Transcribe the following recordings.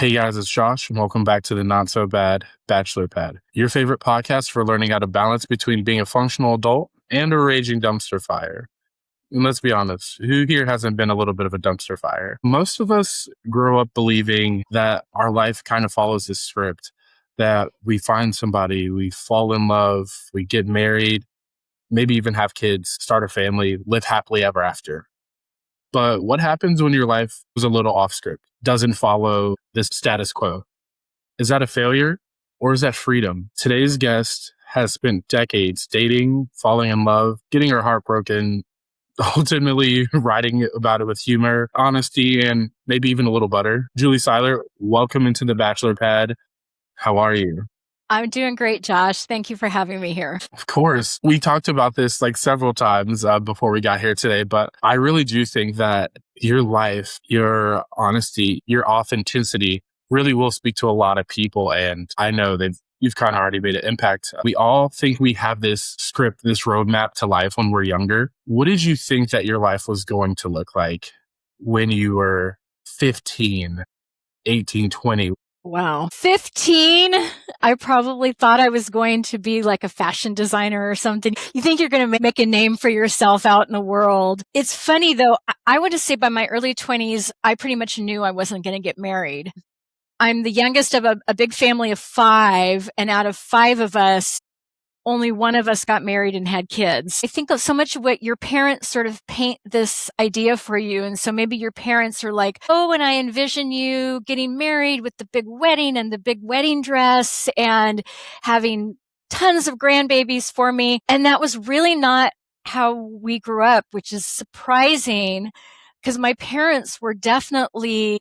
Hey guys, it's Josh, and welcome back to the Not So Bad Bachelor Pad, your favorite podcast for learning how to balance between being a functional adult and a raging dumpster fire. And let's be honest, who here hasn't been a little bit of a dumpster fire? Most of us grow up believing that our life kind of follows this script, that we find somebody, we fall in love, we get married, maybe even have kids, start a family, live happily ever after. But what happens when your life was a little off script, doesn't follow this status quo? Is that a failure or is that freedom? Today's guest has spent decades dating, falling in love, getting her heart broken, ultimately writing about it with humor, honesty, and maybe even a little butter. Julie Seyler, welcome into the Bachelor Pad. How are you? I'm doing great, Josh. Thank you for having me here. Of course. We talked about this like several times before we got here today, but I really do think that your life, your honesty, your authenticity really will speak to a lot of people. And I know that you've kind of already made an impact. We all think we have this script, this roadmap to life when we're younger. What did you think that your life was going to look like when you were 15, 18, 20? Wow. 15, I probably thought I was going to be like a fashion designer or something. You think you're going to make a name for yourself out in the world. It's funny though. I would just say by my early 20s, I pretty much knew I wasn't going to get married. I'm the youngest of a big family of 5, and out of 5 of us, only one of us got married and had kids. I think so much of what your parents sort of paint this idea for you. And so maybe your parents are like, oh, and I envision you getting married with the big wedding and the big wedding dress and having tons of grandbabies for me. And that was really not how we grew up, which is surprising because my parents were definitely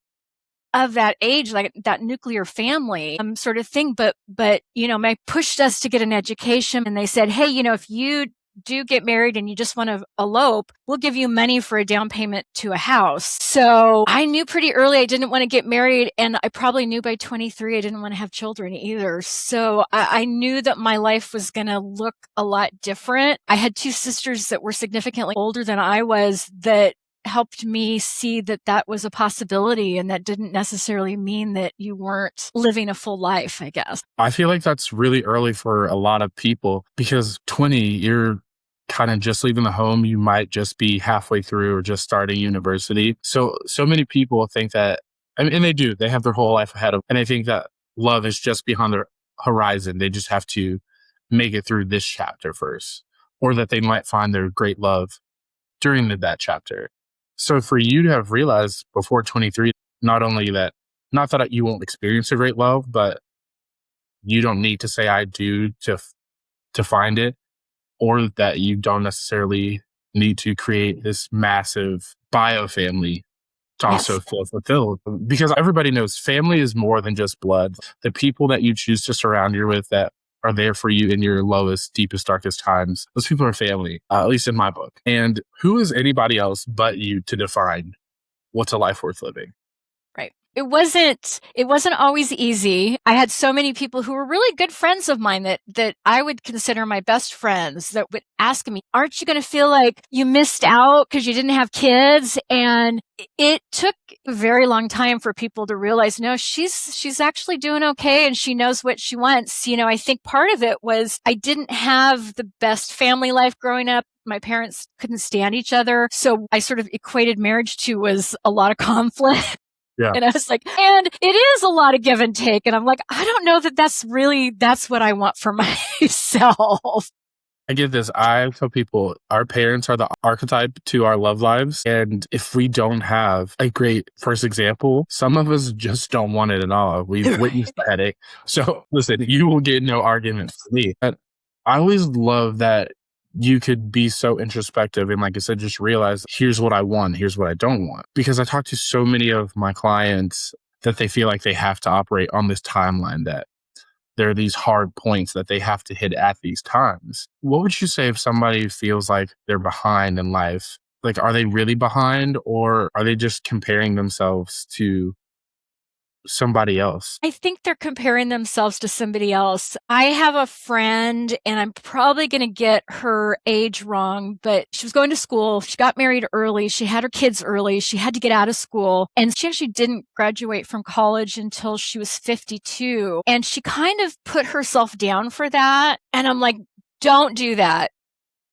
of that age, like that nuclear family sort of thing. But, they pushed us to get an education and they said, hey, if you do get married and you just want to elope, we'll give you money for a down payment to a house. So I knew pretty early I didn't want to get married. And I probably knew by 23, I didn't want to have children either. So I knew that my life was going to look a lot different. I had 2 sisters that were significantly older than I was that helped me see that that was a possibility, and that didn't necessarily mean that you weren't living a full life, I guess. I feel like that's really early for a lot of people because 20, you're kind of just leaving the home. You might just be halfway through or just starting university. So many people think that, and they do, they have their whole life ahead of them. And they think that love is just behind their horizon. They just have to make it through this chapter first, or that they might find their great love during that chapter. So for you to have realized before 23, not only that, not that you won't experience a great love, but you don't need to say I do to find it, or that you don't necessarily need to create this massive bio family to also Yes. feel fulfilled. Because everybody knows family is more than just blood. The people that you choose to surround you with that are there for you in your lowest, deepest, darkest times, those people are family, at least in my book. And who is anybody else but you to define what's a life worth living? Right. It wasn't always easy. I had so many people who were really good friends of mine that I would consider my best friends that would ask me, aren't you going to feel like you missed out because you didn't have kids? And it took a very long time for people to realize, no, she's actually doing okay and she knows what she wants. I think part of it was I didn't have the best family life growing up. My parents couldn't stand each other. So I sort of equated marriage to was a lot of conflict. Yeah. And I was like, and it is a lot of give and take. And I'm like, I don't know that that's what I want for myself. I get this. I tell people our parents are the archetype to our love lives. And if we don't have a great first example, some of us just don't want it at all. We've witnessed the headache. So listen, you will get no argument from me. But I always love that you could be so introspective and, like I said, just realize here's what I want, here's what I don't want. Because I talk to so many of my clients that they feel like they have to operate on this timeline, that there are these hard points that they have to hit at these times. What would you say if somebody feels like they're behind in life? Like, are they really behind, or are they just comparing themselves to somebody else. I think they're comparing themselves to somebody else. I have a friend, and I'm probably going to get her age wrong, but she was going to school. She got married early. She had her kids early. She had to get out of school. And she actually didn't graduate from college until she was 52. And she kind of put herself down for that. And I'm like, don't do that.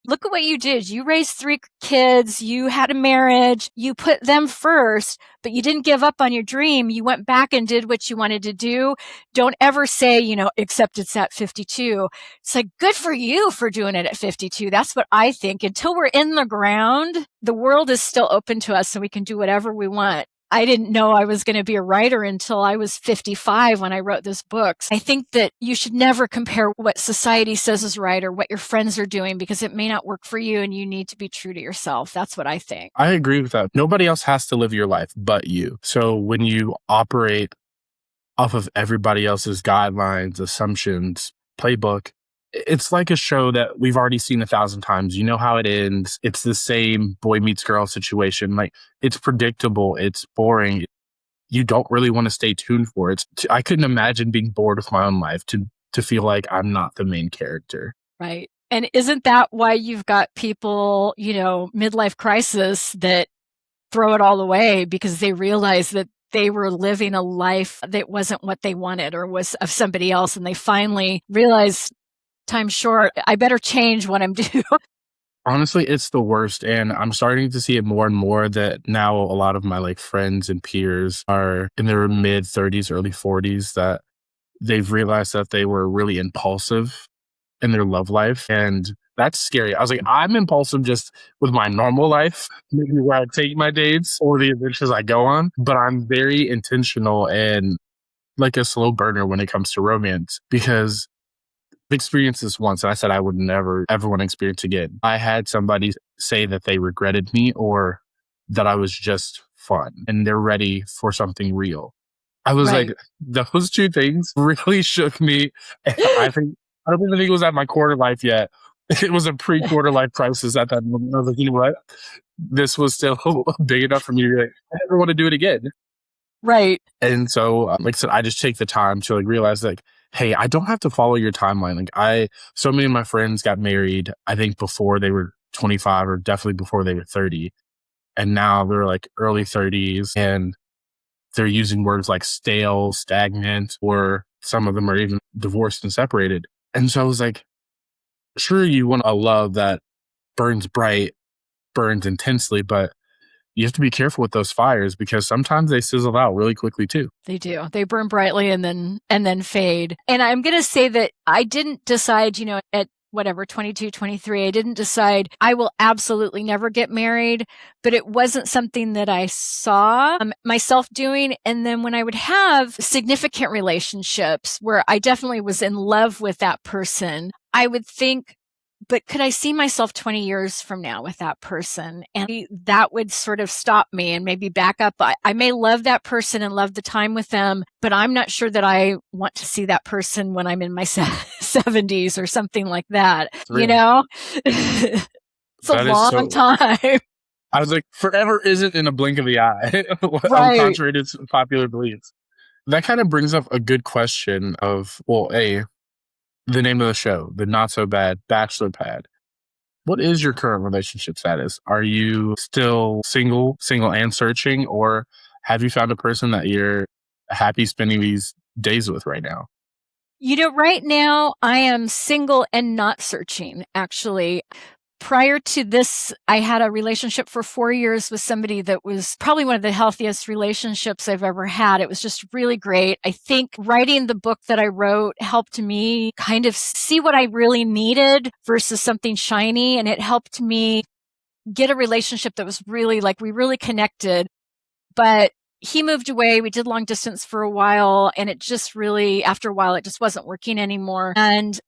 Look at what you did. You raised 3 kids. You had a marriage. You put them first, but you didn't give up on your dream. You went back and did what you wanted to do. Don't ever say, except it's at 52. It's like, good for you for doing it at 52. That's what I think. Until we're in the ground, the world is still open to us and we can do whatever we want. I didn't know I was going to be a writer until I was 55 when I wrote this book. I think that you should never compare what society says is right or what your friends are doing, because it may not work for you and you need to be true to yourself. That's what I think. I agree with that. Nobody else has to live your life but you. So when you operate off of everybody else's guidelines, assumptions, playbook, it's like a show that we've already seen 1,000 times. You know how it ends. It's the same boy meets girl situation. Like, it's predictable. It's boring. You don't really want to stay tuned for it. I couldn't imagine being bored with my own life to feel like I'm not the main character. Right. And isn't that why you've got people, midlife crisis that throw it all away because they realize that they were living a life that wasn't what they wanted or was of somebody else. And they finally realize, time short, I better change what I'm doing. Honestly, it's the worst. And I'm starting to see it more and more that now a lot of my friends and peers are in their mid 30s, early 40s, that they've realized that they were really impulsive in their love life. And that's scary. I was like, I'm impulsive just with my normal life, maybe where I take my dates or the adventures I go on, but I'm very intentional and like a slow burner when it comes to romance, because I've experienced this once and I said I would never ever want to experience again. I had somebody say that they regretted me or that I was just fun and they're ready for something real. I was Right. like, those 2 things really shook me. And I don't even think it was at my quarter life yet. It was a pre-quarter life crisis at that moment. I was like, you know what? This was still big enough for me to be like, I never want to do it again. Right. And so, like I said, I just take the time to realize hey, I don't have to follow your timeline. So many of my friends got married, I think before they were 25 or definitely before they were 30. And now they're early 30s and they're using words like stale, stagnant, or some of them are even divorced and separated. And so I was like, sure, you want a love that burns bright, burns intensely, but you have to be careful with those fires because sometimes they sizzle out really quickly too. They do. They burn brightly and then fade. And I'm going to say that I didn't decide, at 22, 23, I didn't decide I will absolutely never get married, but it wasn't something that I saw myself doing. And then when I would have significant relationships where I definitely was in love with that person, I would think, but could I see myself 20 years from now with that person? And that would sort of stop me and maybe back up. I may love that person and love the time with them, but I'm not sure that I want to see that person when I'm in my 70s or something like that. It's a long time. I was like, forever isn't in a blink of the eye. Right. Contrary to popular beliefs. That kind of brings up a good question of, the name of the show, the Not So Bad Bachelor Pad. What is your current relationship status? Are you still single and searching, or have you found a person that you're happy spending these days with right now? Right now I am single and not searching, actually. Prior to this, I had a relationship for 4 years with somebody that was probably one of the healthiest relationships I've ever had. It was just really great. I think writing the book that I wrote helped me kind of see what I really needed versus something shiny. And it helped me get a relationship that was really we really connected. But he moved away. We did long distance for a while. And it just really, after a while, it just wasn't working anymore. And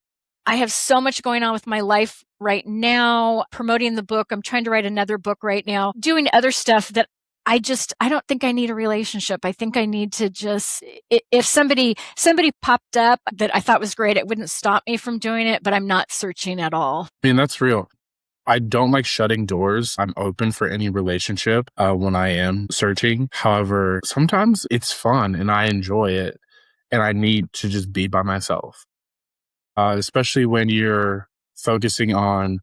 I have so much going on with my life right now, promoting the book. I'm trying to write another book right now, doing other stuff that I don't think I need a relationship. I think I need to just, if somebody popped up that I thought was great, it wouldn't stop me from doing it, but I'm not searching at all. I mean, that's real. I don't like shutting doors. I'm open for any relationship when I am searching. However, sometimes it's fun and I enjoy it and I need to just be by myself, especially when you're focusing on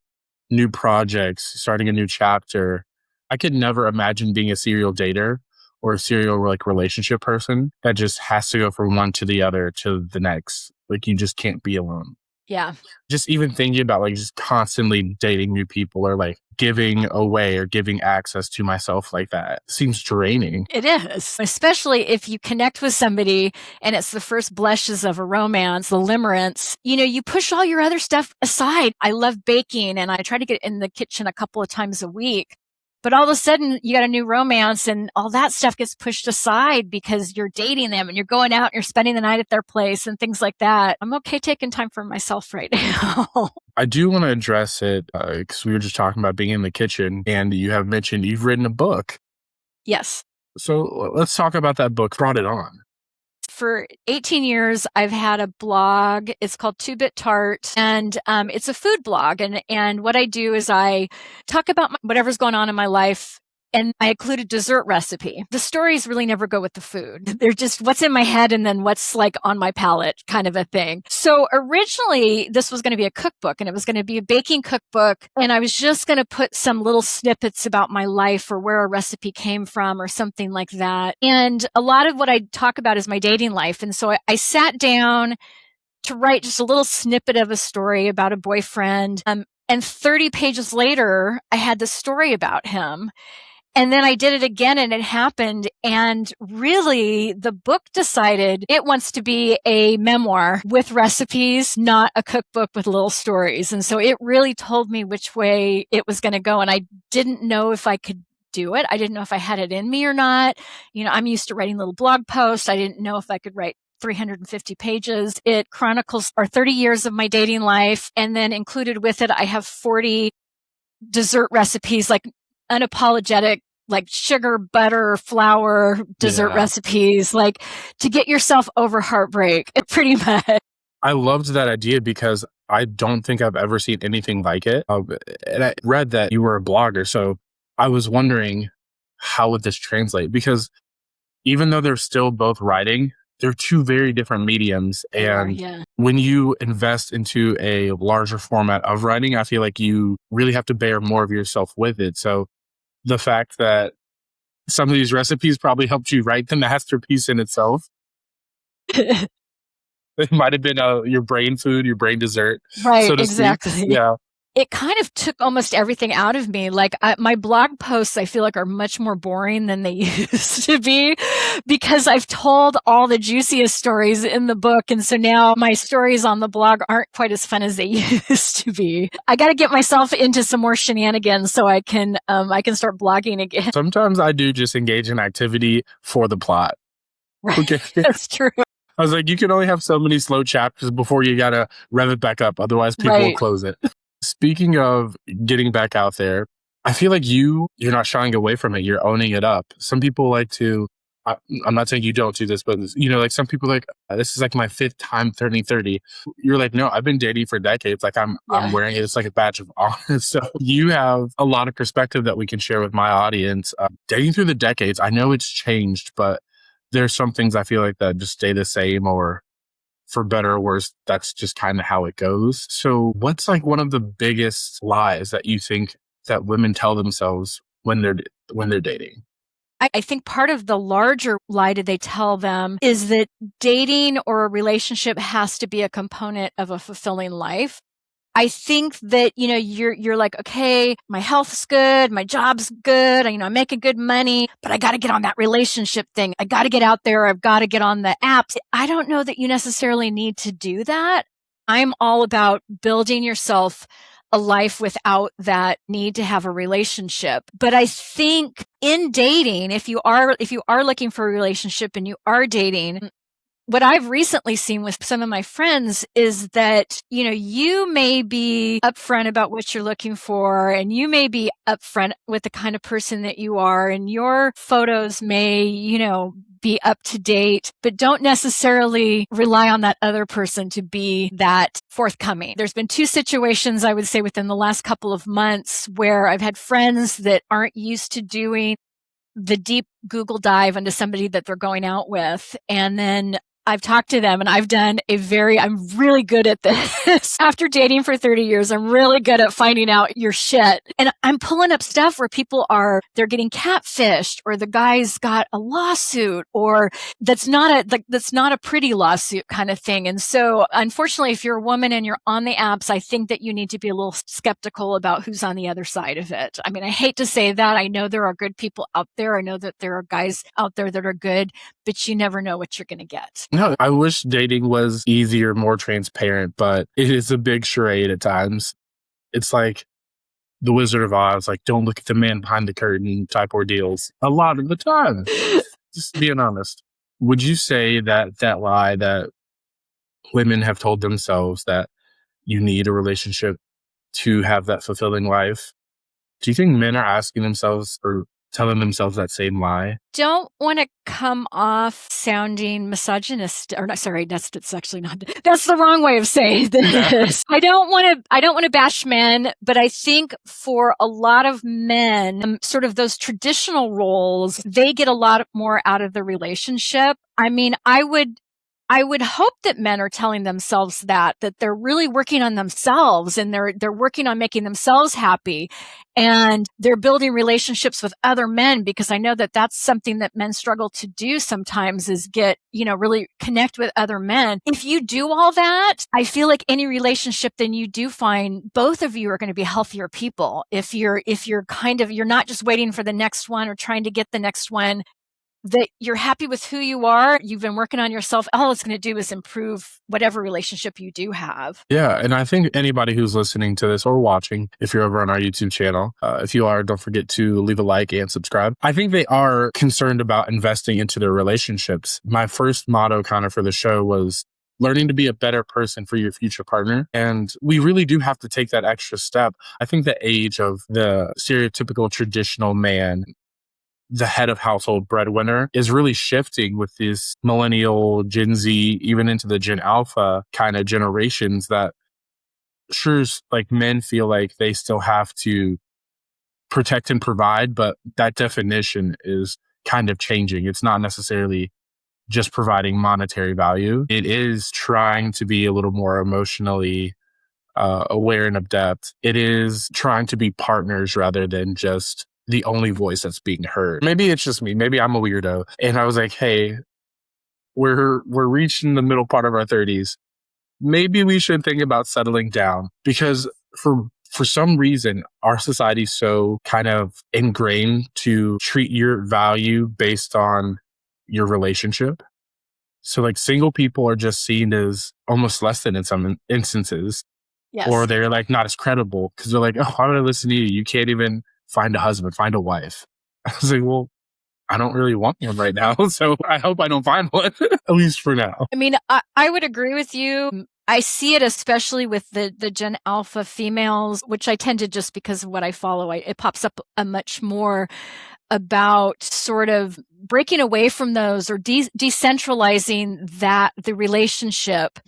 new projects, starting a new chapter. I could never imagine being a serial dater or a serial like relationship person that just has to go from one to the other to the next. Like you just can't be alone. Yeah. Just even thinking about like just constantly dating new people or like giving away or giving access to myself like that seems draining. It is, especially if you connect with somebody and it's the first blushes of a romance, the limerence, you push all your other stuff aside. I love baking and I try to get in the kitchen a couple of times a week. But all of a sudden, you got a new romance and all that stuff gets pushed aside because you're dating them and you're going out and you're spending the night at their place and things like that. I'm okay taking time for myself right now. I do want to address it because we were just talking about being in the kitchen and you have mentioned you've written a book. Yes. So let's talk about that book. Brought it on. For 18 years, I've had a blog. It's called 2-Bit Tart, and it's a food blog. And what I do is I talk about whatever's going on in my life, and I include a dessert recipe. The stories really never go with the food. They're just what's in my head and then what's like on my palate kind of a thing. So originally, this was going to be a cookbook, and it was going to be a baking cookbook. And I was just going to put some little snippets about my life or where a recipe came from or something like that. And a lot of what I talk about is my dating life. And so I sat down to write just a little snippet of a story about a boyfriend. And 30 pages later, I had the story about him. And then I did it again and it happened. And really, the book decided it wants to be a memoir with recipes, not a cookbook with little stories. And so it really told me which way it was going to go. And I didn't know if I could do it. I didn't know if I had it in me or not. I'm used to writing little blog posts. I didn't know if I could write 350 pages. It chronicles our 30 years of my dating life. And then included with it, I have 40 dessert recipes, like unapologetic, like sugar, butter, flour, dessert recipes, like to get yourself over heartbreak, pretty much. I loved that idea because I don't think I've ever seen anything like it. And I read that you were a blogger. So I was wondering, how would this translate? Because even though they're still both writing, they're two very different mediums. And when you invest into a larger format of writing, I feel like you really have to bear more of yourself with it. So the fact that some of these recipes probably helped you write the masterpiece in itself. It might have been your brain food, your brain dessert. Right, so to exactly. Speak. Yeah. It kind of took almost everything out of me. Like my blog posts, I feel like are much more boring than they used to be because I've told all the juiciest stories in the book. And so now my stories on the blog aren't quite as fun as they used to be. I got to get myself into some more shenanigans so I can start blogging again. Sometimes I do just engage in activity for the plot. Right. Okay. That's true. I was like, you can only have so many slow chapters before you got to rev it back up. Otherwise people will close it. Speaking of getting back out there, I feel like you're not shying away from it. You're owning it up. Some people like to, I'm not saying you don't do this, but like some people like, this is like my 5th time turning 30. You're like, no, I've been dating for decades. Like I'm wearing it. It's like a badge of honor. So you have a lot of perspective that we can share with my audience. Dating through the decades, I know it's changed, but there's some things I feel like that just stay the same, or for better or worse, that's just kind of how it goes. So what's like one of the biggest lies that you think that women tell themselves when they're dating? I think part of the larger lie that they tell them is that dating or a relationship has to be a component of a fulfilling life. I think that, you're like, okay, my health's good, my job's good, I'm making good money, but I got to get on that relationship thing. I got to get out there. I've got to get on the apps. I don't know that you necessarily need to do that. I'm all about building yourself a life without that need to have a relationship. But I think in dating, if you are looking for a relationship and you are dating, what I've recently seen with some of my friends is that, you may be upfront about what you're looking for, and you may be upfront with the kind of person that you are, and your photos may, be up to date, but don't necessarily rely on that other person to be that forthcoming. There's been 2 situations, I would say, within the last couple of months where I've had friends that aren't used to doing the deep Google dive into somebody that they're going out with. And then I've talked to them and I'm really good at this. After dating for 30 years, I'm really good at finding out your shit. And I'm pulling up stuff where they're getting catfished, or the guy's got a lawsuit, or that's not a pretty lawsuit kind of thing. And so unfortunately, if you're a woman and you're on the apps, I think that you need to be a little skeptical about who's on the other side of it. I mean, I hate to say that. I know there are good people out there. I know that there are guys out there that are good, but you never know what you're going to get. No, I wish dating was easier, more transparent, but it is a big charade at times. It's like the Wizard of Oz, like, don't look at the man behind the curtain type ordeals a lot of the time. Just being honest. Would you say that lie that women have told themselves, that you need a relationship to have that fulfilling life, do you think men are asking themselves or telling themselves that same lie? Don't want to come off sounding misogynist, or not, sorry, that's actually not, that's the wrong way of saying this. I don't want to bash men, but I think for a lot of men, sort of those traditional roles, they get a lot more out of the relationship. I mean, I would hope that men are telling themselves that they're really working on themselves, and they're working on making themselves happy, and they're building relationships with other men, because I know that that's something that men struggle to do sometimes, is really connect with other men. If you do all that, I feel like any relationship, then you do find both of you are going to be healthier people. If you're you're not just waiting for the next one or trying to get the next one, that you're happy with who you are, you've been working on yourself, all it's going to do is improve whatever relationship you do have. Yeah, and I think anybody who's listening to this or watching, if you're over on our YouTube channel, if you are, don't forget to leave a like and subscribe. I think they are concerned about investing into their relationships. My first motto kind of for the show was learning to be a better person for your future partner. And we really do have to take that extra step. I think the age of the stereotypical traditional man, the head of household breadwinner, is really shifting with these millennial, Gen Z, even into the Gen Alpha kind of generations, that sure, like, men feel like they still have to protect and provide, but that definition is kind of changing. It's not necessarily just providing monetary value. It is trying to be a little more emotionally aware and adept. It is trying to be partners rather than just the only voice that's being heard. Maybe it's just me. Maybe I'm a weirdo. And I was like, hey, we're reaching the middle part of our 30s. Maybe we should think about settling down, because for some reason, our society's so kind of ingrained to treat your value based on your relationship. So like single people are just seen as almost less than in some instances. Yes. Or they're like not as credible, because they're like, oh, why would I listen to you? You can't even find a husband, find a wife. I was like, well, I don't really want one right now, so I hope I don't find one, at least for now. I mean, I would agree with you. I see it especially with the Gen Alpha females, which I tend to, just because of what I follow, it pops up a much more about sort of breaking away from those, or decentralizing the relationship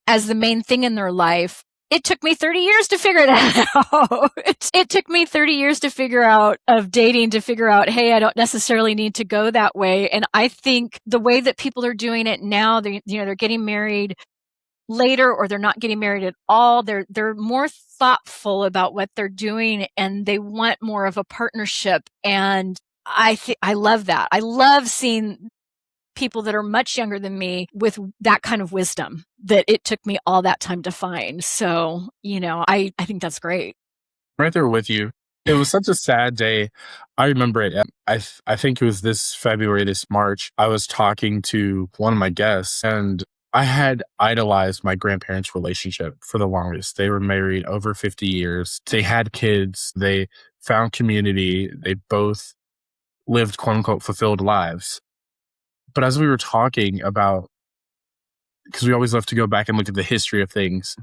as the main thing in their life. It took me 30 years to figure that out. It took me 30 years to figure out, of dating, to figure out, hey, I don't necessarily need to go that way. And I think the way that people are doing it now, they're getting married later, or they're not getting married at all. They're more thoughtful about what they're doing, and they want more of a partnership. And I love that. I love seeing people that are much younger than me with that kind of wisdom that it took me all that time to find. So, I think that's great. Right there with you. It was such a sad day. I remember it. I think it was this February, this March. I was talking to one of my guests, and I had idolized my grandparents' relationship for the longest. They were married over 50 years. They had kids. They found community. They both lived, quote unquote, fulfilled lives. But as we were talking about, because we always love to go back and look at the history of things,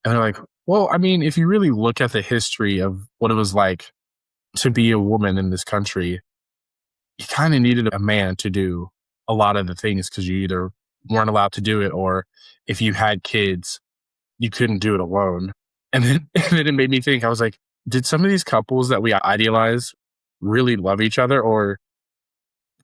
and they're like, well, I mean, if you really look at the history of what it was like to be a woman in this country, you kind of needed a man to do a lot of the things because you either weren't allowed to do it, or if you had kids, you couldn't do it alone. And then, and then it made me think, I was like, did some of these couples that we idealize really love each other, or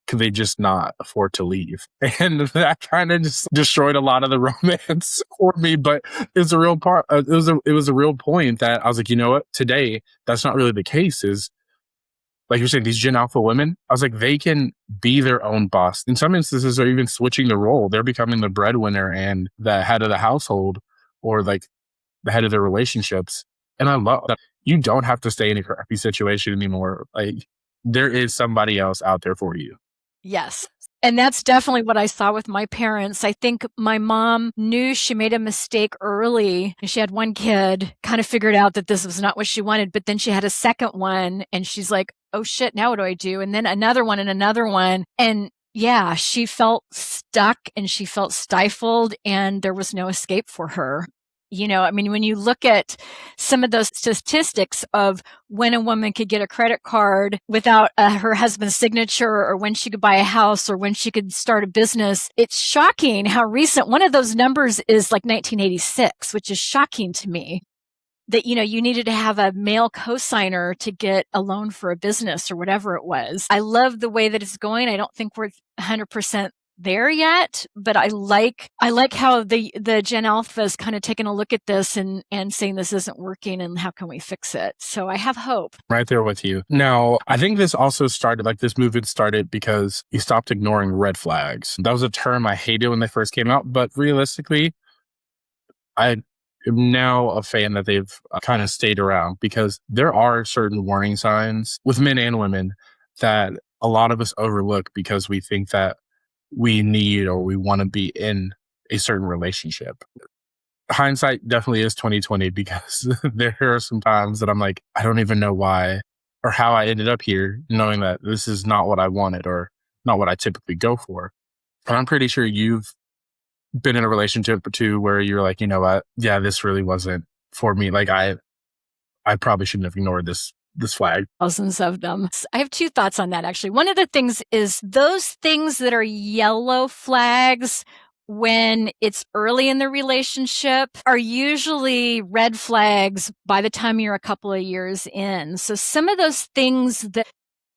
could they just not afford to leave? And that kind of just destroyed a lot of the romance for me. But it's a real part. It was a real point that I was like, you know what? Today, that's not really the case. Is like you're saying, these Gen Alpha women. I was like, they can be their own boss. In some instances, they're even switching the role. They're becoming the breadwinner and the head of the household, or like the head of their relationships. And I love that you don't have to stay in a crappy situation anymore. Like there is somebody else out there for you. Yes. And that's definitely what I saw with my parents. I think my mom knew she made a mistake early. She had one kid, kind of figured out that this was not what she wanted, but then she had a second one and she's like, oh shit, now what do I do? And then another one and another one. And yeah, she felt stuck and she felt stifled and there was no escape for her. You know, I mean, when you look at some of those statistics of when a woman could get a credit card without her husband's signature, or when she could buy a house, or when she could start a business, it's shocking how recent. One of those numbers is like 1986, which is shocking to me. That, you know, you needed to have a male cosigner to get a loan for a business or whatever it was. I love the way that it's going. I don't think we're 100% there yet, but I like how the Gen Alpha is kind of taking a look at this and saying this isn't working and how can we fix it? So I have hope. Right there with you. Now, I think this also started, like this movement started because you stopped ignoring red flags. That was a term I hated when they first came out, but realistically, I am now a fan that they've kind of stayed around, because there are certain warning signs with men and women that a lot of us overlook because we think that we need or we want to be in a certain relationship. Hindsight definitely is 2020, because there are some times that I'm like, I don't even know why or how I ended up here, knowing that this is not what I wanted or not what I typically go for. But I'm pretty sure you've been in a relationship or two where you're like, you know what? Yeah, this really wasn't for me. Like I probably shouldn't have ignored this flag. Thousands of them. I have two thoughts on that, actually. One of the things is those things that are yellow flags when it's early in the relationship are usually red flags by the time you're a couple of years in. So some of those things that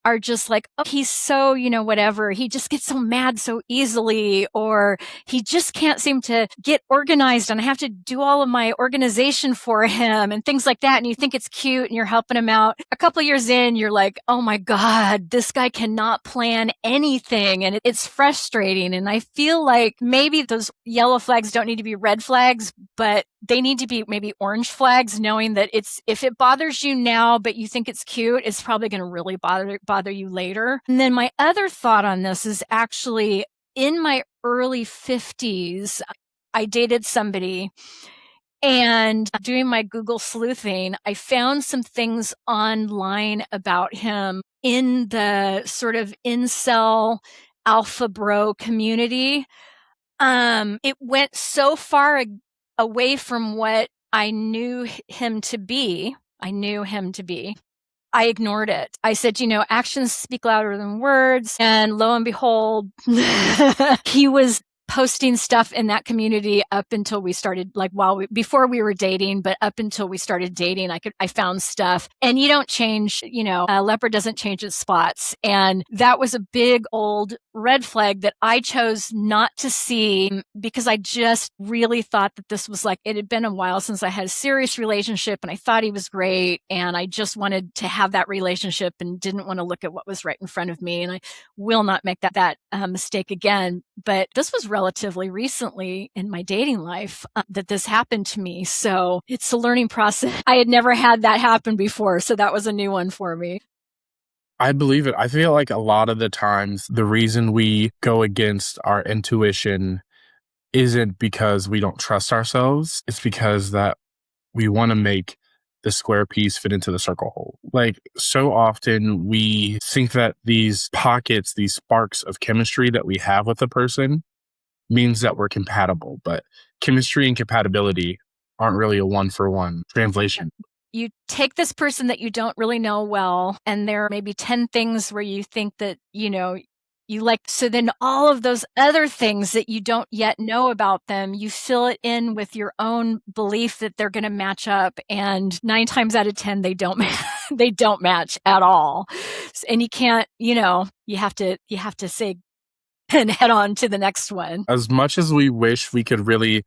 are just like, oh, he's so, you know, whatever. He just gets so mad so easily, or he just can't seem to get organized and I have to do all of my organization for him and things like that. And you think it's cute and you're helping him out. A couple of years in, you're like, oh my God, this guy cannot plan anything. And it's frustrating. And I feel like maybe those yellow flags don't need to be red flags, but they need to be maybe orange flags, knowing that if it bothers you now, but you think it's cute, it's probably going to really bother you later. And then my other thought on this is actually in my early 50s, I dated somebody, and doing my Google sleuthing, I found some things online about him in the sort of incel alpha bro community. It went so far away from what I knew him to be. I ignored it. I said, you know, actions speak louder than words. And lo and behold, he was posting stuff in that community up until we started, like before we were dating, but up until we started dating, I found stuff. And you don't change, you know, a leopard doesn't change its spots. And that was a big old red flag that I chose not to see, because I just really thought that this was like, it had been a while since I had a serious relationship and I thought he was great. And I just wanted to have that relationship and didn't want to look at what was right in front of me. And I will not make that mistake again. But this was relatively recently in my dating life that this happened to me. So it's a learning process. I had never had that happen before. So that was a new one for me. I believe it. I feel like a lot of the times the reason we go against our intuition isn't because we don't trust ourselves. It's because that we want to make the square piece fit into the circle hole. Like so often we think that these pockets, these sparks of chemistry that we have with a person means that we're compatible, but chemistry and compatibility aren't really a one-for-one translation. You take this person that you don't really know well, and there are maybe 10 things where you think that, you know, You like, so then all of those other things that you don't yet know about them, you fill it in with your own belief that they're going to match up. And 9 times out of 10, they don't, they don't match at all. And you can't, you have to say and head on to the next one. As much as we wish we could really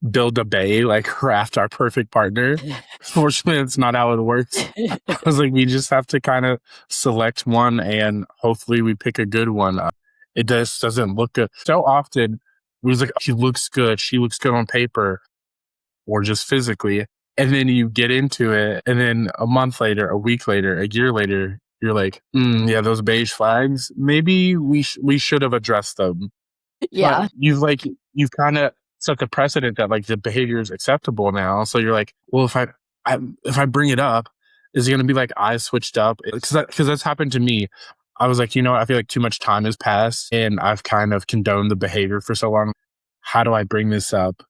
build a bay, like craft our perfect partner, fortunately, it's not how it works. I was like, we just have to kind of select one and hopefully we pick a good one. It just doesn't look good. So often, we was like, she looks good on paper or just physically. And then you get into it, and then a month later, a week later, a year later, you're like, yeah, those beige flags, maybe we should have addressed them. Yeah. But you've kind of set the precedent that like the behavior is acceptable now. So you're like, well, if I bring it up, is it going to be like I switched up? Because that's happened to me. I was like, I feel like too much time has passed and I've kind of condoned the behavior for so long. How do I bring this up?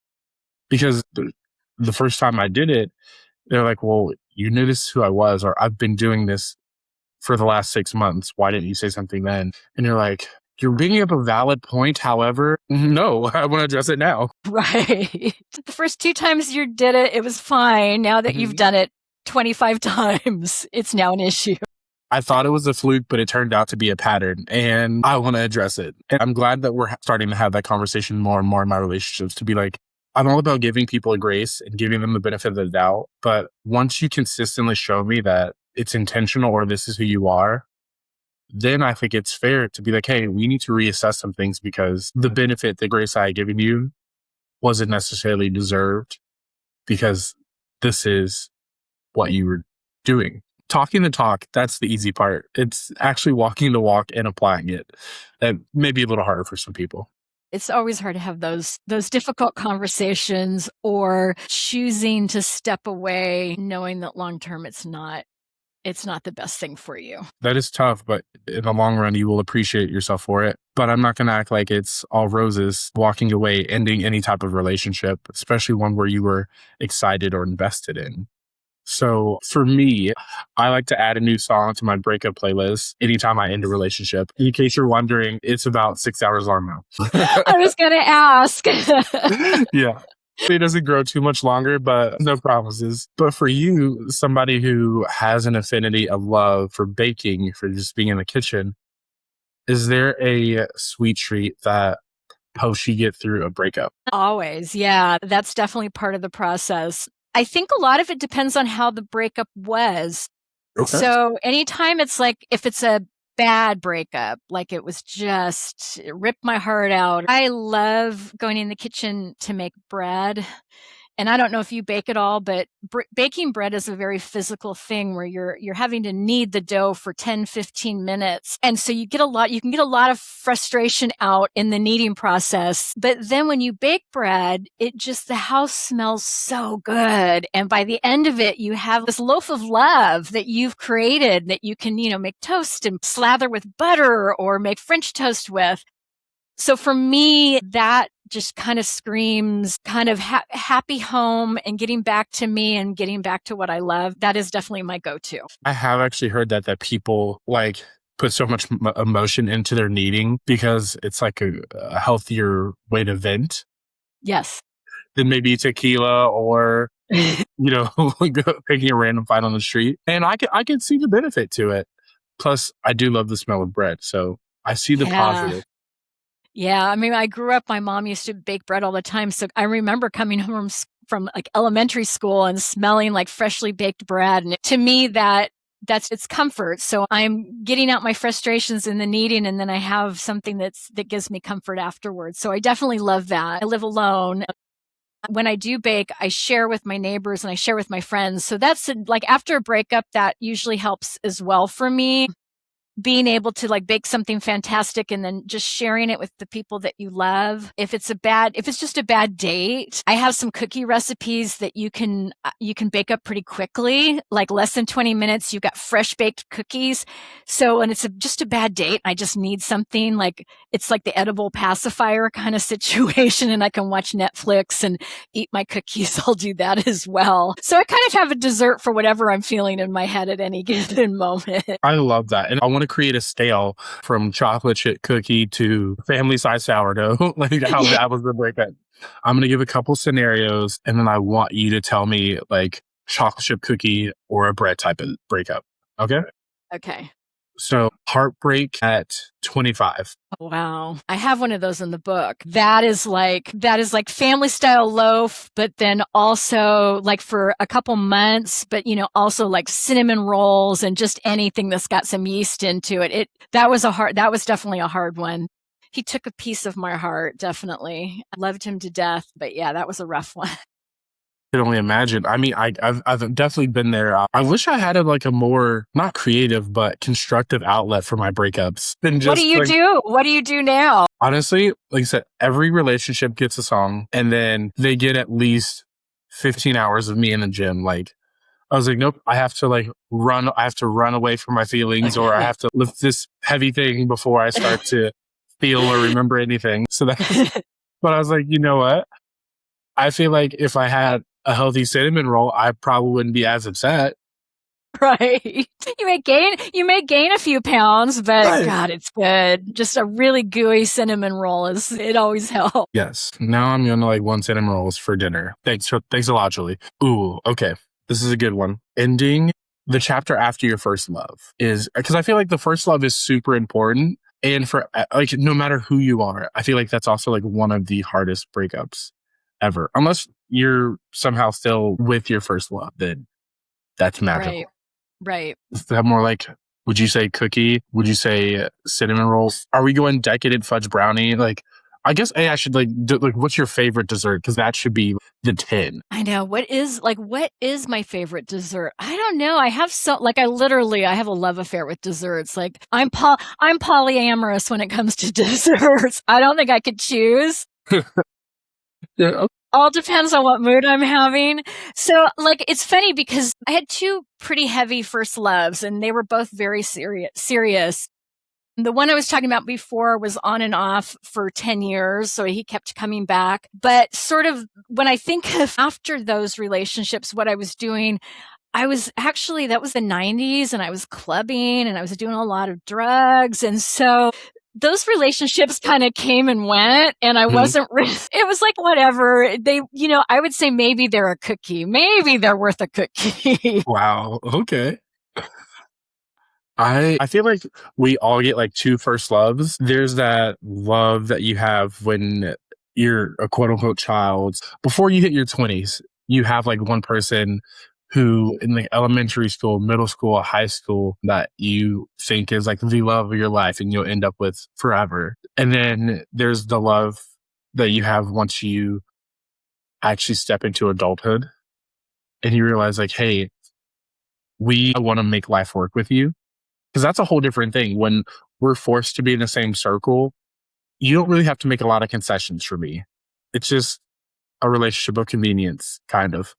Because the first time I did it, they're like, well, you noticed who I was, or I've been doing this for the last 6 months. Why didn't you say something then? And you're like, you're bringing up a valid point. However, no, I want to address it now. Right. The first 2 times you did it, it was fine. Now that you've done it 25 times, it's now an issue. I thought it was a fluke, but it turned out to be a pattern, and I want to address it. And I'm glad that we're starting to have that conversation more and more in my relationships, to be like, I'm all about giving people a grace and giving them the benefit of the doubt. But once you consistently show me that it's intentional or this is who you are, then I think it's fair to be like, hey, we need to reassess some things because the benefit, the grace I had given you wasn't necessarily deserved because this is what you were doing. Talking the talk, that's the easy part. It's actually walking the walk and applying it. That may be a little harder for some people. It's always hard to have those difficult conversations or choosing to step away, knowing that long-term it's not the best thing for you. That is tough, but in the long run, you will appreciate yourself for it. But I'm not going to act like it's all roses walking away, ending any type of relationship, especially one where you were excited or invested in. So for me, I like to add a new song to my breakup playlist anytime I end a relationship. In case you're wondering, it's about 6 hours long now. I was going to ask. Yeah. It doesn't grow too much longer, but no promises. But for you, somebody who has an affinity of love for baking, for just being in the kitchen, is there a sweet treat that helps you get through a breakup? Always. Yeah, that's definitely part of the process. I think a lot of it depends on how the breakup was. Okay. So anytime it's like, if it's a bad breakup, like it ripped my heart out. I love going in the kitchen to make bread. And I don't know if you bake at all, but baking bread is a very physical thing where you're having to knead the dough for 10, 15 minutes. And so you can get a lot of frustration out in the kneading process. But then when you bake bread, the house smells so good. And by the end of it, you have this loaf of love that you've created that you can, make toast and slather with butter or make French toast with. So for me, that just kind of screams kind of happy home and getting back to me and getting back to what I love. That is definitely my go-to. I have actually heard that people like put so much emotion into their kneading because it's like a healthier way to vent. Yes. Than maybe tequila or, picking a random fight on the street. And I can see the benefit to it. Plus, I do love the smell of bread. So I see the positive. Yeah, I mean, I grew up, my mom used to bake bread all the time. So I remember coming home from like elementary school and smelling like freshly baked bread. And to me, that's its comfort. So I'm getting out my frustrations in the kneading, and then I have something that gives me comfort afterwards. So I definitely love that. I live alone. When I do bake, I share with my neighbors and I share with my friends. So that's like after a breakup, that usually helps as well for me. Being able to like bake something fantastic and then just sharing it with the people that you love. If it's just a bad date, I have some cookie recipes that you can bake up pretty quickly, like less than 20 minutes. You've got fresh baked cookies. So when it's just a bad date, I just need something like, it's like the edible pacifier kind of situation, and I can watch Netflix and eat my cookies. I'll do that as well. So I kind of have a dessert for whatever I'm feeling in my head at any given moment. I love that. And I want want to create a scale from chocolate chip cookie to family size sourdough, like how Yeah. that was the breakup. I'm going to give a couple scenarios and then I want you to tell me like chocolate chip cookie or a bread type of breakup. Okay. Okay. So heartbreak at 25. Oh, wow. I have one of those in the book. That is like family style loaf, but then also like for a couple months, but also like cinnamon rolls and just anything that's got some yeast into it. That was definitely a hard one. He took a piece of my heart, definitely. I loved him to death, but yeah, that was a rough one. I can only imagine. I mean, I've definitely been there. I wish I had a more, not creative, but constructive outlet for my breakups than just What do you do? What do you do now? Honestly, like I said, every relationship gets a song and then they get at least 15 hours of me in the gym. Like, I was like, nope, I have to run away from my feelings or I have to lift this heavy thing before I start to feel or remember anything. But I was like, you know what? I feel like if I had a healthy cinnamon roll, I probably wouldn't be as upset. Right. You may gain a few pounds, but Right. God, it's good. Just a really gooey cinnamon roll it always helps. Yes. Now I'm going to like one cinnamon rolls for dinner. Thanks a lot, Julie. Ooh, okay. This is a good one. Ending the chapter after your first love is because I feel like the first love is super important. And for like, no matter who you are, I feel like that's also like one of the hardest breakups ever. Unless you're somehow still with your first love, then that's magical. Right. Is that more like, would you say cookie? Would you say cinnamon rolls? Are we going decadent fudge brownie? Like, I guess I should what's your favorite dessert? Because that should be the 10. I know. What is my favorite dessert? I don't know. I have I have a love affair with desserts. Like I'm polyamorous when it comes to desserts. I don't think I could choose. Yeah. All depends on what mood I'm having. So, like, it's funny because I had two pretty heavy first loves and they were both very serious. The one I was talking about before was on and off for 10 years. So he kept coming back. But sort of when I think of after those relationships, what I was doing, that was the 90s and I was clubbing and I was doing a lot of drugs. And so those relationships kind of came and went and I wasn't it was like whatever I would say maybe they're a cookie, maybe they're worth a cookie. Wow. Okay. I feel like we all get like two first loves. There's that love that you have when you're a quote unquote child. Before you hit your 20s, you have like one person who in like elementary school, middle school, high school that you think is like the love of your life and you'll end up with forever. And then there's the love that you have once you actually step into adulthood and you realize like, hey, we want to make life work with you. Because that's a whole different thing. When we're forced to be in the same circle, you don't really have to make a lot of concessions for me. It's just a relationship of convenience, kind of.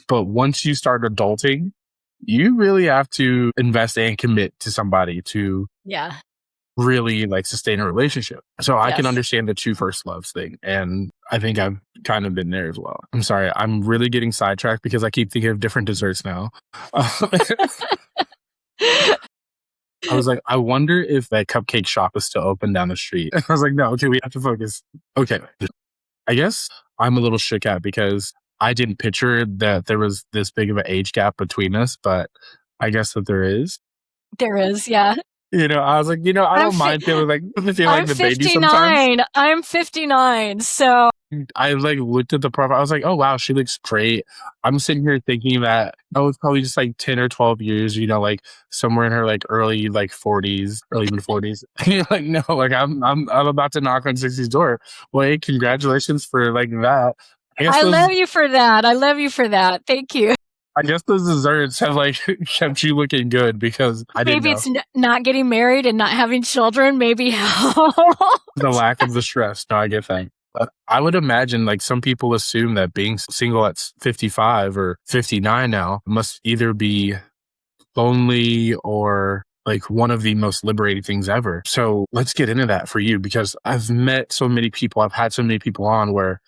But once you start adulting, you really have to invest and commit to somebody to really like sustain a relationship. So I can understand the two first loves thing. And I think I've kind of been there as well. I'm sorry. I'm really getting sidetracked because I keep thinking of different desserts now. I was like, I wonder if that cupcake shop is still open down the street. I was like, no, okay, we have to focus. Okay. I guess I'm a little shook at because I didn't picture that there was this big of an age gap between us, but I guess that there is. There is, yeah. I was like, I don't mind feeling like the baby sometimes. I'm 59, so I like looked at the profile. I was like, oh wow, she looks great. I'm sitting here thinking that it's probably just like 10 or 12 years, like somewhere in her like early like 40s, early mid 40s. And you're like, no, like I'm about to knock on 60's door. Well, hey, congratulations for like that. I love you for that. Thank you. I guess those desserts have like kept you looking good because I didn't know. Maybe it's not getting married and not having children. Maybe the lack of the stress. No, I get that. But I would imagine like some people assume that being single at 55 or 59 now must either be lonely or like one of the most liberating things ever. So let's get into that for you because I've met so many people. I've had so many people on where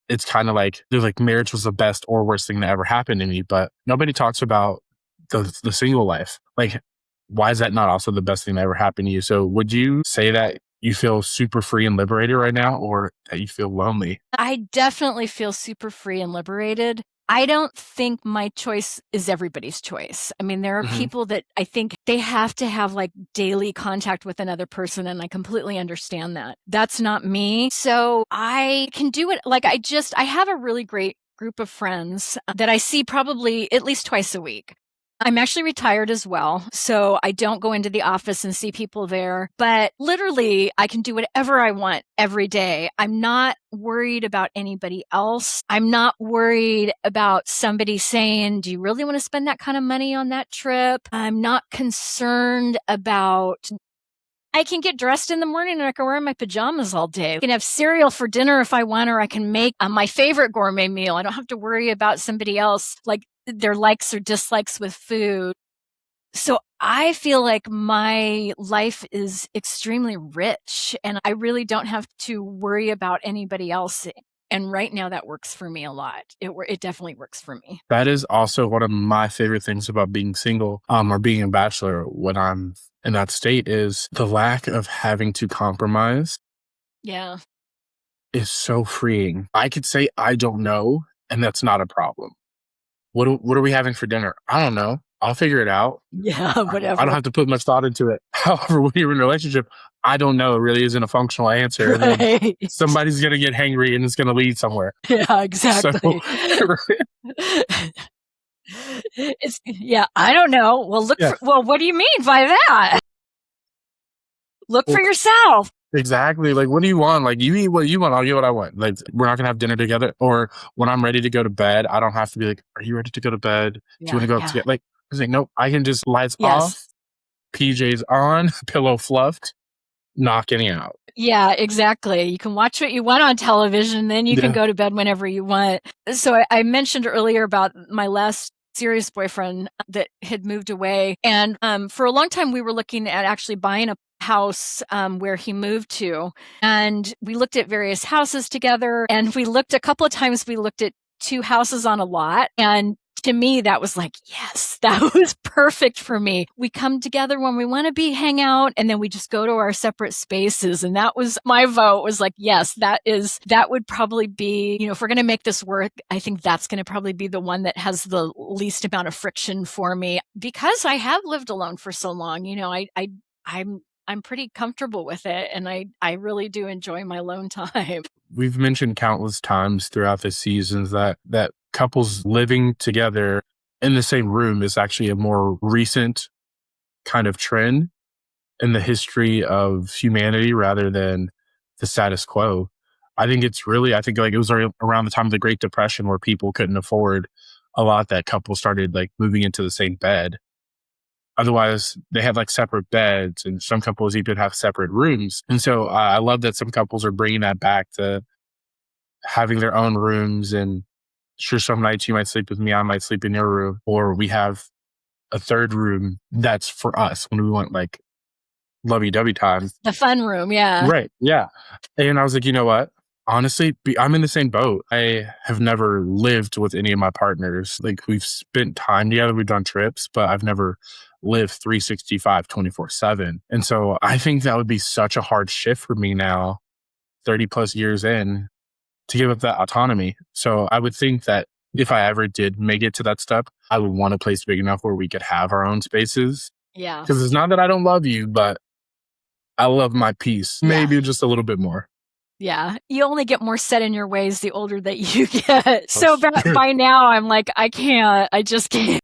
it's kind of like they're like marriage was the best or worst thing that ever happened to me, but nobody talks about the single life. Like, why is that not also the best thing that ever happened to you? So would you say that you feel super free and liberated right now, or that you feel lonely? I definitely feel super free and liberated. I don't think my choice is everybody's choice. I mean, there are people that I think they have to have like daily contact with another person, and I completely understand that. That's not me. So I can do it. Like I have a really great group of friends that I see probably at least twice a week. I'm actually retired as well, so I don't go into the office and see people there, but literally I can do whatever I want every day. I'm not worried about anybody else. I'm not worried about somebody saying, do you really want to spend that kind of money on that trip? I'm not concerned about I can get dressed in the morning and I can wear my pajamas all day. I can have cereal for dinner if I want, or I can make my favorite gourmet meal. I don't have to worry about somebody else, like their likes or dislikes with food. So I feel like my life is extremely rich and I really don't have to worry about anybody else. And right now that works for me a lot. It definitely works for me. That is also one of my favorite things about being single, or being a bachelor when I'm in that state, is the lack of having to compromise Yeah. is so freeing. I could say I don't know, and that's not a problem. What are we having for dinner? I don't know. I'll figure it out. Yeah, I whatever. don't have to put much thought into it. However, when you're in a relationship, I don't know. It really isn't a functional answer. And then Right. somebody's going to get hangry and it's going to lead somewhere. Yeah, exactly. I don't know. Well, what do you mean by that? Look for yourself. Exactly. Like, what do you want? Like, you eat what you want. I'll get what I want. Like, we're not going to have dinner together. Or when I'm ready to go to bed, I don't have to be like, are you ready to go to bed? Do you want to go up together? Like, I was like, nope, I can just lights off, PJs on, pillow fluffed, knocking out. Yeah, exactly. You can watch what you want on television, then you can go to bed whenever you want. So I mentioned earlier about my last serious boyfriend that had moved away. And for a long time, we were looking at actually buying a house where he moved to. And we looked at various houses together. And a couple of times, we looked at 2 houses on a lot. And to me, that was like, yes, that was perfect for me. We come together when we want to hang out, and then we just go to our separate spaces. And that was my vote, was like, yes, that would probably be, if we're going to make this work, I think that's going to probably be the one that has the least amount of friction for me, because I have lived alone for so long. I'm pretty comfortable with it, and I really do enjoy my alone time. We've mentioned countless times throughout the seasons that couples living together in the same room is actually a more recent kind of trend in the history of humanity rather than the status quo. I think like it was around the time of the Great Depression where people couldn't afford a lot that couples started like moving into the same bed. Otherwise, they had like separate beds, and some couples even have separate rooms. And so I love that some couples are bringing that back to having their own rooms. And sure, some nights you might sleep with me, I might sleep in your room, or we have a third room that's for us when we want like lovey-dovey time. The fun room, yeah. Right, yeah. And I was like, you know what? Honestly, I'm in the same boat. I have never lived with any of my partners. Like, we've spent time together, we've done trips, but I've never lived 365, 24/7. And so I think that would be such a hard shift for me now, 30 plus years in, to give up that autonomy. So I would think that if I ever did make it to that step, I would want a place big enough where we could have our own spaces. Yeah. Because it's not that I don't love you, but I love my peace. Maybe just a little bit more. Yeah. You only get more set in your ways the older that you get. So by now, I'm like, I just can't.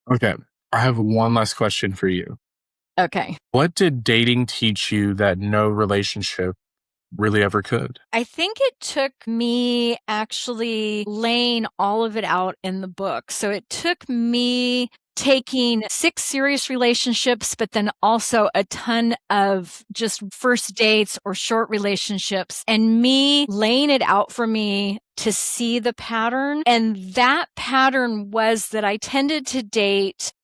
Okay. I have one last question for you. Okay. What did dating teach you that no relationship really ever could? I think it took me actually laying all of it out in the book. So it took me taking 6 serious relationships, but then also a ton of just first dates or short relationships, and me laying it out for me to see the pattern. And that pattern was that I tended to date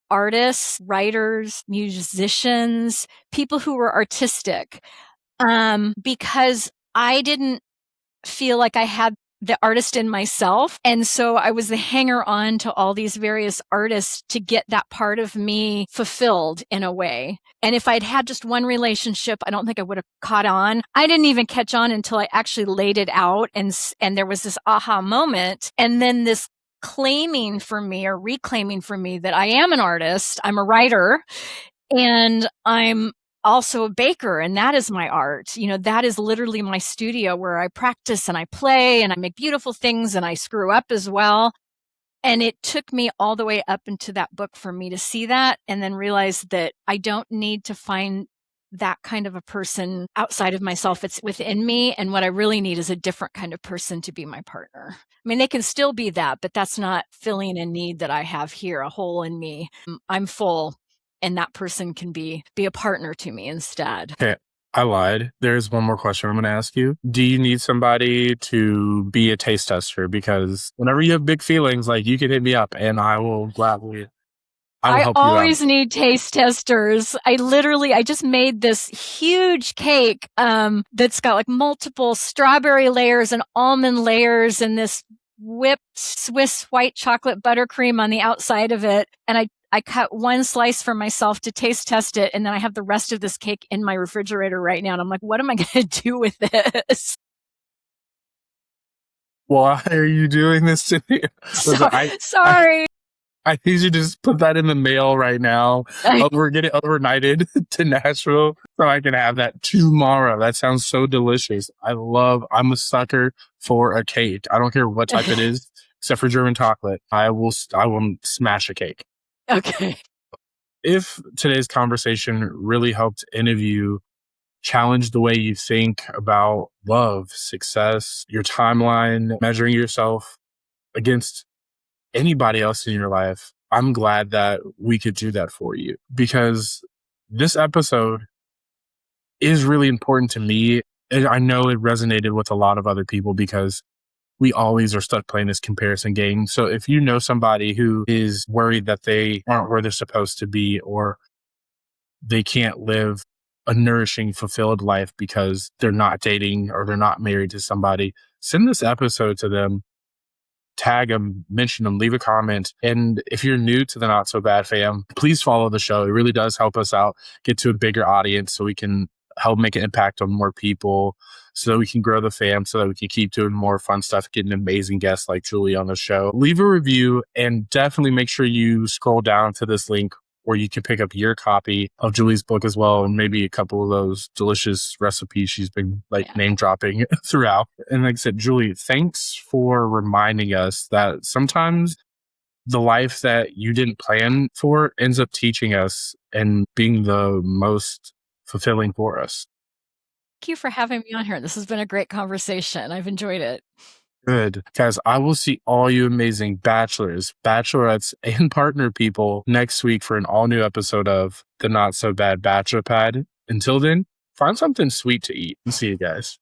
artists, writers, musicians, people who were artistic, because I didn't feel like I had the artist in myself. And so I was the hanger on to all these various artists to get that part of me fulfilled in a way. And if I'd had just one relationship, I don't think I would have caught on. I didn't even catch on until I actually laid it out, and there was this aha moment. And then this claiming for me or reclaiming for me that I am an artist, I'm a writer, and I'm also a baker, and that is my art. You know, that is literally my studio where I practice and I play and I make beautiful things and I screw up as well. And it took me all the way up into that book for me to see that and then realize that I don't need to find that kind of a person outside of myself. It's within me. And what I really need is a different kind of person to be my partner. I mean, they can still be that, but that's not filling a need that I have here, a hole in me. I'm full, and that person can be a partner to me instead. Okay. I lied. There's one more question I'm going to ask you. Do you need somebody to be a taste tester? Because whenever you have big feelings, like, you can hit me up and I will gladly, I will help you out. I always need taste testers. I just made this huge cake that's got like multiple strawberry layers and almond layers and this whipped Swiss white chocolate buttercream on the outside of it. And I cut one slice for myself to taste test it. And then I have the rest of this cake in my refrigerator right now. And I'm like, what am I going to do with this? Why are you doing this to me? Sorry. I need you to just put that in the mail right now. Get it overnighted to Nashville so I can have that tomorrow. That sounds so delicious. I'm a sucker for a cake. I don't care what type it is, except for German chocolate. I will smash a cake. Okay. If today's conversation really helped any of you challenge the way you think about love, success, your timeline, measuring yourself against anybody else in your life, I'm glad that we could do that for you, because this episode is really important to me. And I know it resonated with a lot of other people because we always are stuck playing this comparison game. So if you know somebody who is worried that they aren't where they're supposed to be, or they can't live a nourishing, fulfilled life because they're not dating or they're not married to somebody, send this episode to them. Tag them, mention them, leave a comment. And if you're new to the Not So Bad fam, please follow the show. It really does help us out, get to a bigger audience so we can help make an impact on more people, so that we can grow the fam, so that we can keep doing more fun stuff, getting amazing guests like Julie on the show. Leave a review and definitely make sure you scroll down to this link where you can pick up your copy of Julie's book as well, and maybe a couple of those delicious recipes she's been name dropping throughout. And like I said, Julie, thanks for reminding us that sometimes the life that you didn't plan for ends up teaching us and being the most fulfilling for us. Thank you for having me on here. This has been a great conversation. I've enjoyed it. Good. Guys, I will see all you amazing bachelors, bachelorettes, and partner people next week for an all-new episode of the Not So Bad Bachelor Pad. Until then, find something sweet to eat and see you guys.